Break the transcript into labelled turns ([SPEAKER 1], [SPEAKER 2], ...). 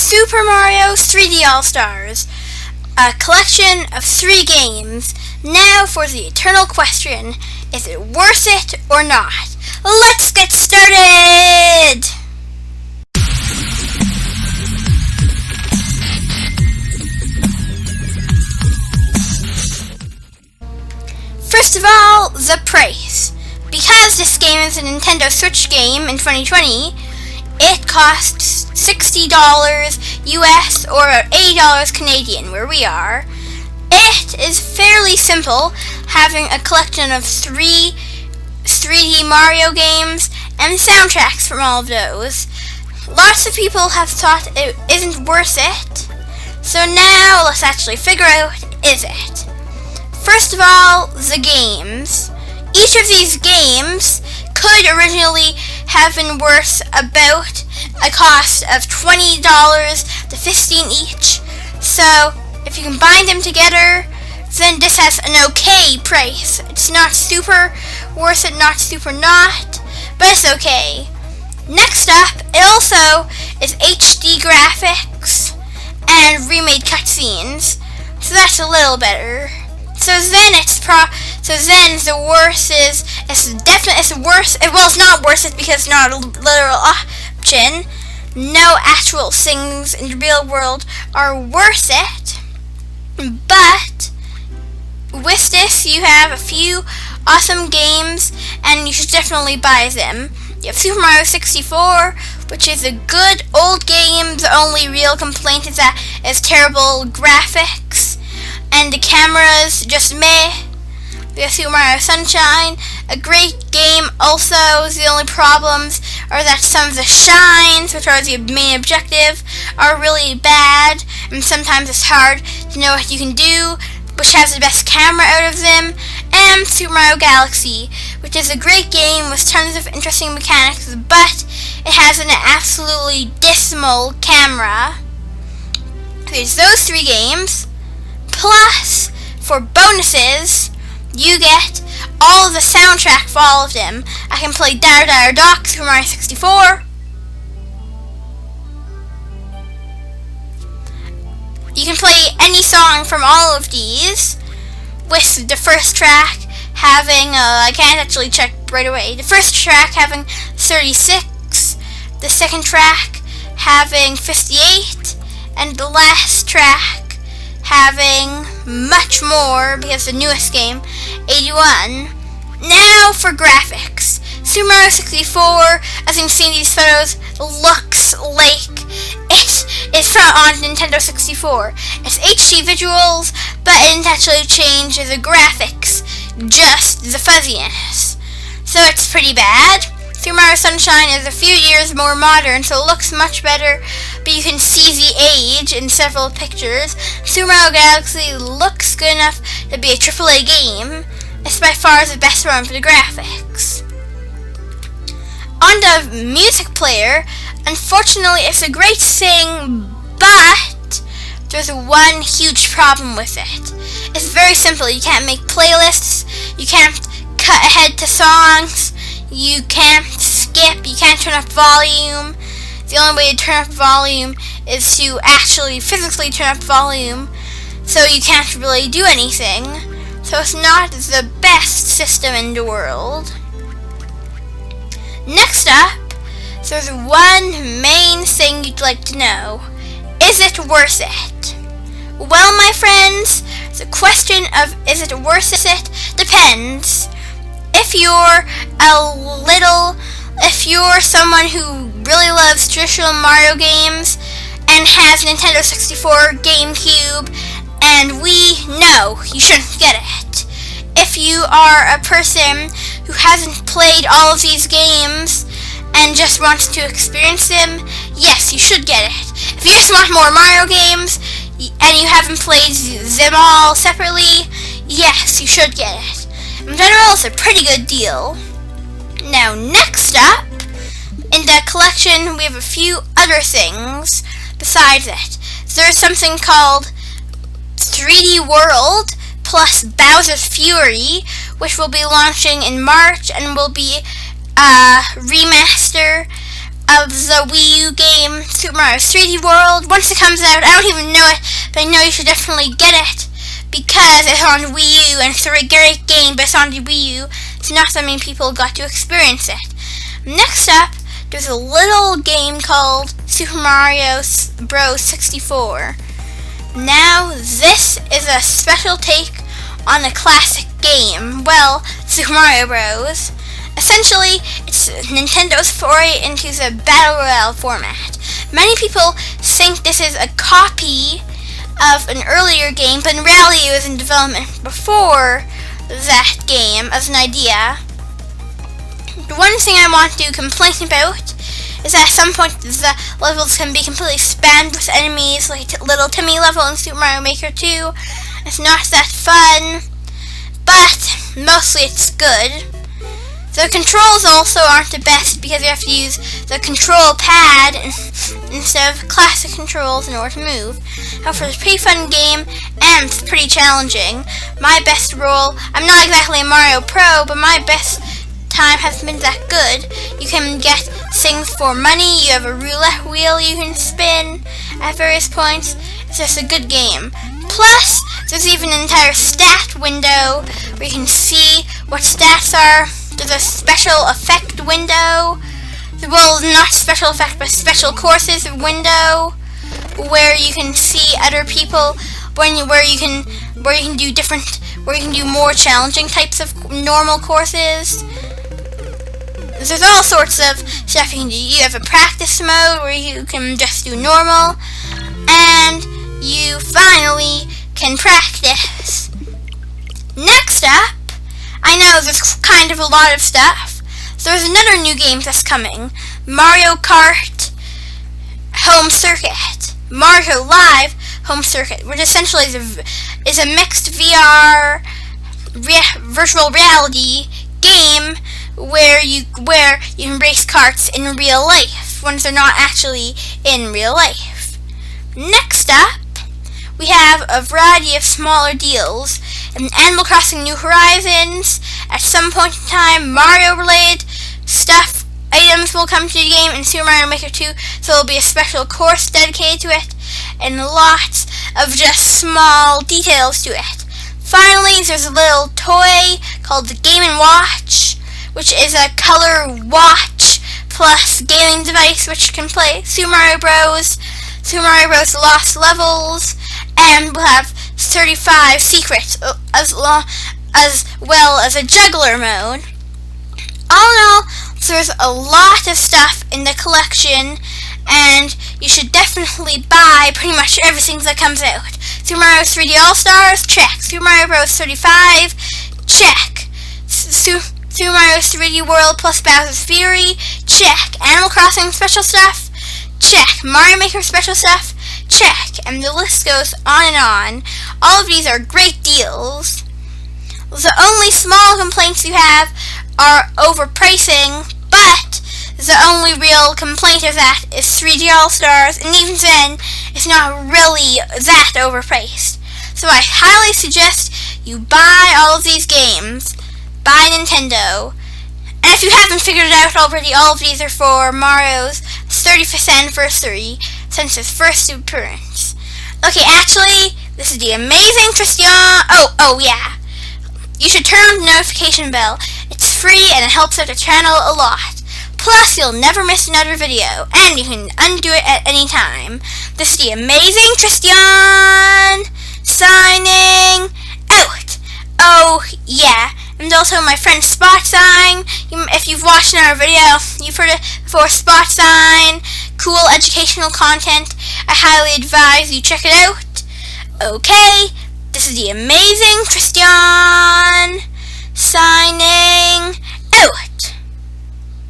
[SPEAKER 1] Super Mario 3D All-Stars, a collection of 3 games. Now for the eternal question, is it worth it or not? Let's get started! First of all, the price. Because this game is a Nintendo Switch game in 2020, it costs $60 US or $80 Canadian where we are. It is fairly simple, having a collection of 3 3D Mario games and soundtracks from all of those. Lots of people have thought it isn't worth it, so now let's actually figure out, is it? First of all, the games. Each of these games could originally have been worth about a cost of $20 to $15 each. So if you combine them together, then this has an okay price. It's not super worth it, not super not, but it's okay. Next up, it also is HD graphics and remade cutscenes, so that's a little better. So then the worst is, it's not worth it because it's not a literal option. No actual things in the real world are worth it, but with this you have a few awesome games and you should definitely buy them. You have Super Mario 64, which is a good old game. The only real complaint is that it's terrible graphics and the camera's just meh. We have Super Mario Sunshine, a great game also. The only problems are that some of the shines, which are the main objective, are really bad, and sometimes it's hard to know what you can do, which has the best camera out of them. And Super Mario Galaxy, which is a great game with tons of interesting mechanics, but it has an absolutely dismal camera. There's those 3 games. Plus, for bonuses, you get all of the soundtrack for all of them. I can play Dar Dar Doc, Super Mario 64. You can play any song from all of these, with the first track having, I can't actually check right away, the first track having 36, the second track having 58, and the last track having much more, because the newest game, 81. Now for graphics. Super Mario 64, as you've seen these photos, looks like it is on Nintendo 64. It's HD visuals, but it didn't actually change the graphics, just the fuzziness. So it's pretty bad. Super Mario Sunshine is a few years more modern, so it looks much better, but you can see the age in several pictures. Super Mario Galaxy looks good enough to be a AAA game. It's by far the best one for the graphics. On the music player, unfortunately it's a great thing, but there's one huge problem with it. It's very simple. You can't make playlists, you can't cut ahead to songs, you can't skip, you can't turn up volume. The only way to turn up volume is to actually physically turn up volume, so you can't really do anything. So it's not the best system in the world. Next up, there's one main thing you'd like to know. Is it worth it? Well, my friends, the question of is it worth it depends. If you're someone who really loves traditional Mario games and has Nintendo 64, GameCube, and Wii, no, you shouldn't get it. If you are a person who hasn't played all of these games and just wants to experience them, yes, you should get it. If you just want more Mario games and you haven't played them all separately, yes, you should get it. In general, it's a pretty good deal. Now, next up, in the collection, we have a few other things besides it. There's something called 3D World plus Bowser's Fury, which will be launching in March and will be a remaster of the Wii U game Super Mario 3D World. Once it comes out, I don't even know it, but I know you should definitely get it because it's on Wii U and it's a great game, but it's on the Wii U, so not that many people got to experience it. Next up, there's a little game called Super Mario Bros. 64. Now, this is a special take on a classic game, well, Super Mario Bros. Essentially, it's Nintendo's foray into the Battle Royale format. Many people think this is a copy of an earlier game, but in reality it was in development before that game as an idea. The one thing I want to complain about is that at some point the levels can be completely spammed with enemies, like Little Timmy level in Super Mario Maker 2. It's not that fun, but mostly it's good. The controls also aren't the best because you have to use the control pad instead of classic controls in order to move. However, it's a pretty fun game and it's pretty challenging. My best role, I'm not exactly a Mario Pro, but my best time hasn't been that good. You can get things for money, you have a roulette wheel you can spin at various points. It's just a good game. Plus, there's even an entire stat window where you can see what stats are. There's a special effect window, well, not special effect, but special courses window, where you can see other people, where you can do more challenging types of normal courses. There's all sorts of stuff you can do. You have a practice mode where you can just do normal, and you finally can practice. Next up, I know there's kind of a lot of stuff. So there's another new game that's coming. Mario Kart Home Circuit. Mario Live Home Circuit, which essentially is a mixed VR virtual reality game where you can race karts in real life when they're not actually in real life. Next up, we have a variety of smaller deals. In Animal Crossing New Horizons, at some point in time, Mario-related stuff, items will come to the game in Super Mario Maker 2, so there will be a special course dedicated to it, and lots of just small details to it. Finally, there's a little toy called the Game & Watch, which is a color watch plus gaming device which can play Super Mario Bros. Super Mario Bros. Lost Levels, and we'll have 35 secrets as well as a juggler mode. All in all, there's a lot of stuff in the collection, and you should definitely buy pretty much everything that comes out. Super Mario 3D All-Stars, check. Super Mario Bros. 35, check. Super Mario 3D World plus Bowser's Fury, check. Animal Crossing special stuff, check. Mario Maker special stuff, check. And the list goes on and on. All of these are great deals. The only small complaints you have are overpricing, but the only real complaint of that is 3D All-Stars, and even then, it's not really that overpriced. So I highly suggest you buy all of these games. Buy Nintendo. And if you haven't figured it out already, all of these are for Mario's 35th anniversary since his first appearance. Okay, actually, this is the Amazing Tristeon. Oh yeah. You should turn on the notification bell. It's free and it helps out the channel a lot. Plus, you'll never miss another video, and you can undo it at any time. This is the Amazing Tristeon signing out. Oh yeah. And also my friend Spot Sign. If you've watched another video, you've heard it before. Spot Sign, cool educational content. I highly advise you check it out. Okay, this is the Amazing Tristeon signing